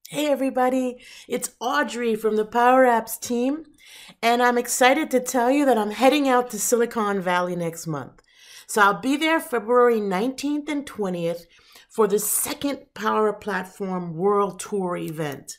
Hey everybody, it's Audrey from the Power Apps team, and I'm excited to tell you that I'm heading out to Silicon Valley next month. So I'll be there February 19th and 20th for the second Power Platform World Tour event.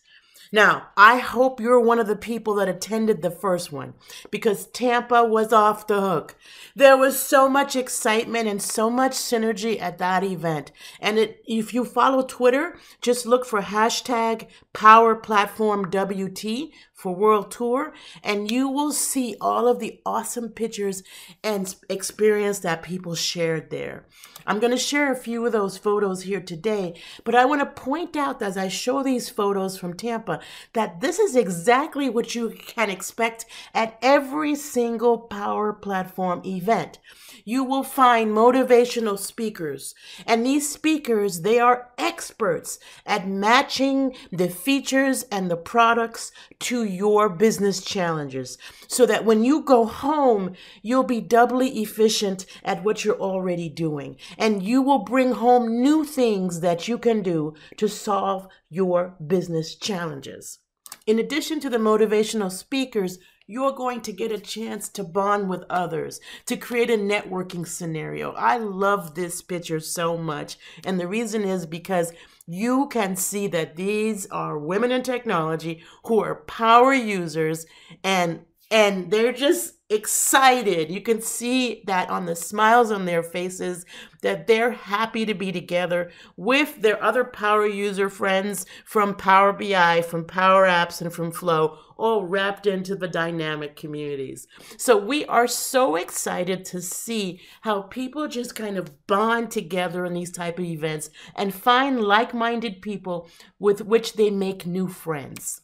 Now, I hope you're one of the people that attended the first one because Tampa was off the hook. There was so much excitement and so much synergy at that event. And if you follow Twitter, just look for hashtag Power Platform WT for World Tour, and you will see all of the awesome pictures and experience that people shared there. I'm going to share a few of those photos here today, but I want to point out as I show these photos from Tampa that this is exactly what you can expect at every single Power Platform event. You will find motivational speakers, and these speakers, they are experts at matching the features and the products to your business challenges so that when you go home, you'll be doubly efficient at what you're already doing. And you will bring home new things that you can do to solve your business challenges. In addition to the motivational speakers, you're going to get a chance to bond with others, to create a networking scenario. I love this picture so much. And the reason is because you can see that these are women in technology who are power users and they're just excited. You can see that on the smiles on their faces that they're happy to be together with their other power user friends from Power BI, from Power Apps, and from Flow, all wrapped into the dynamic communities. So we are so excited to see how people just kind of bond together in these type of events and find like-minded people with which they make new friends.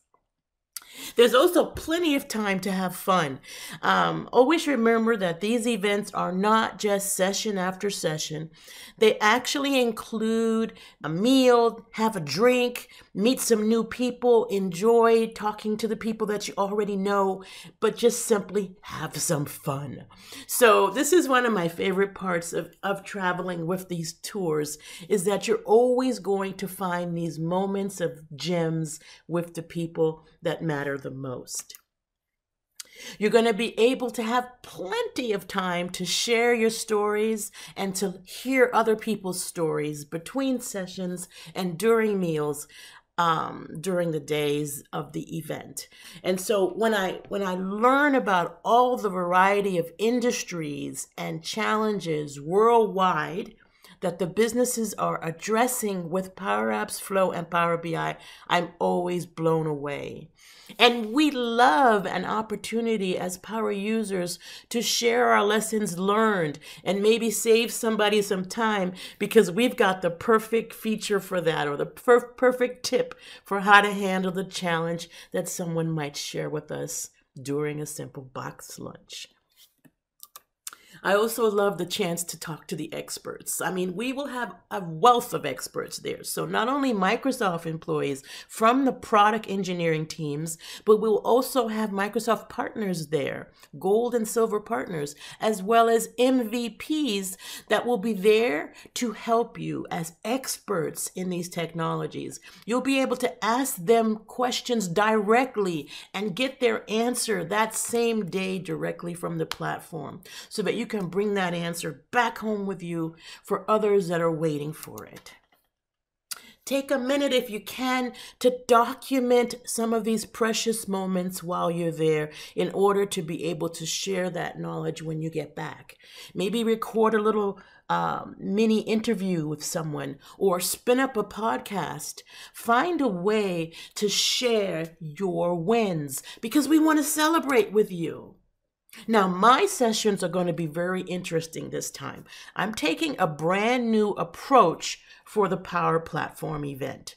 There's also plenty of time to have fun. Always remember that these events are not just session after session. They actually include a meal, have a drink, meet some new people, enjoy talking to the people that you already know, but just simply have some fun. So this is one of my favorite parts of traveling with these tours is that you're always going to find these moments of gems with the people that matter the most. You're going to be able to have plenty of time to share your stories and to hear other people's stories between sessions and during meals during the days of the event. And so when I learn about all the variety of industries and challenges worldwide that the businesses are addressing with Power Apps, Flow, and Power BI, I'm always blown away. And we love an opportunity as power users to share our lessons learned and maybe save somebody some time because we've got the perfect feature for that or the perfect tip for how to handle the challenge that someone might share with us during a simple box lunch. I also love the chance to talk to the experts. I mean, we will have a wealth of experts there. So not only Microsoft employees from the product engineering teams, but we'll also have Microsoft partners there, gold and silver partners, as well as MVPs that will be there to help you as experts in these technologies. You'll be able to ask them questions directly and get their answer that same day directly from the platform so that you can bring that answer back home with you for others that are waiting for it. Take a minute if you can to document some of these precious moments while you're there in order to be able to share that knowledge when you get back. Maybe record a little mini interview with someone or spin up a podcast. Find a way to share your wins because we want to celebrate with you. Now, my sessions are going to be very interesting this time. I'm taking a brand new approach for the Power Platform event.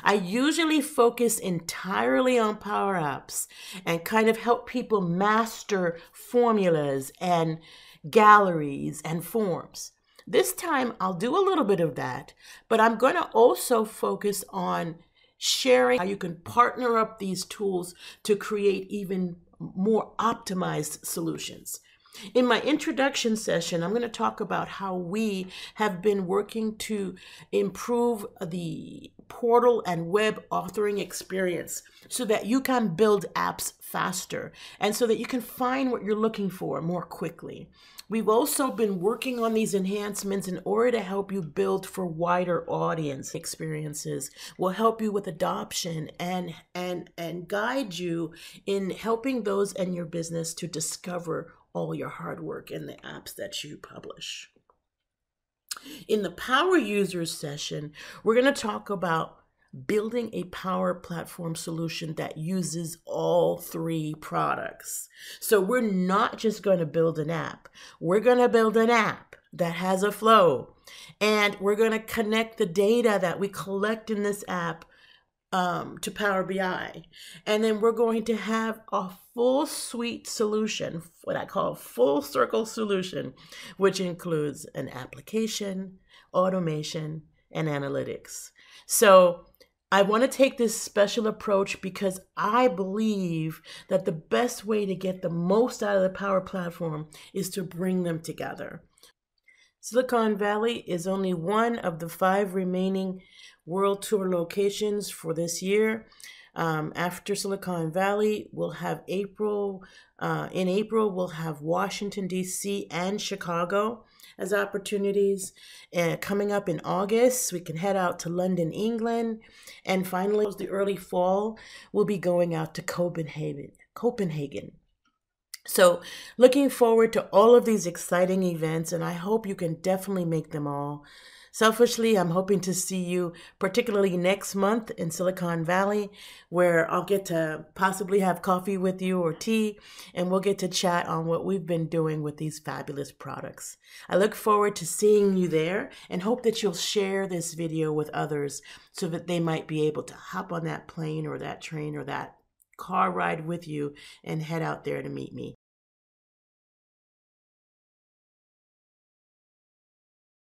I usually focus entirely on Power Apps and kind of help people master formulas and galleries and forms. This time, I'll do a little bit of that, but I'm going to also focus on sharing how you can partner up these tools to create even more optimized solutions. In my introduction session, I'm going to talk about how we have been working to improve the portal and web authoring experience so that you can build apps faster and so that you can find what you're looking for more quickly. We've also been working on these enhancements in order to help you build for wider audience experiences. We'll help you with adoption and guide you in helping those in your business to discover all your hard work in the apps that you publish. In the Power Users session, we're going to talk about building a Power Platform solution that uses all three products. So we're not just going to build an app. We're going to build an app that has a flow. And we're going to connect the data that we collect in this app to Power BI. And then we're going to have a full suite solution, what I call a full circle solution, which includes an application, automation, and analytics. So I want to take this special approach because I believe that the best way to get the most out of the Power Platform is to bring them together. Silicon Valley is only one of the 5 remaining World Tour locations for this year. After Silicon Valley, we'll have April. In April, we'll have Washington, D.C. and Chicago as opportunities. Coming up in August, we can head out to London, England. And finally, the early fall, we'll be going out to Copenhagen. So looking forward to all of these exciting events, and I hope you can definitely make them all. Selfishly, I'm hoping to see you particularly next month in Silicon Valley, where I'll get to possibly have coffee with you or tea, and we'll get to chat on what we've been doing with these fabulous products. I look forward to seeing you there and hope that you'll share this video with others so that they might be able to hop on that plane or that train or that car ride with you and head out there to meet me.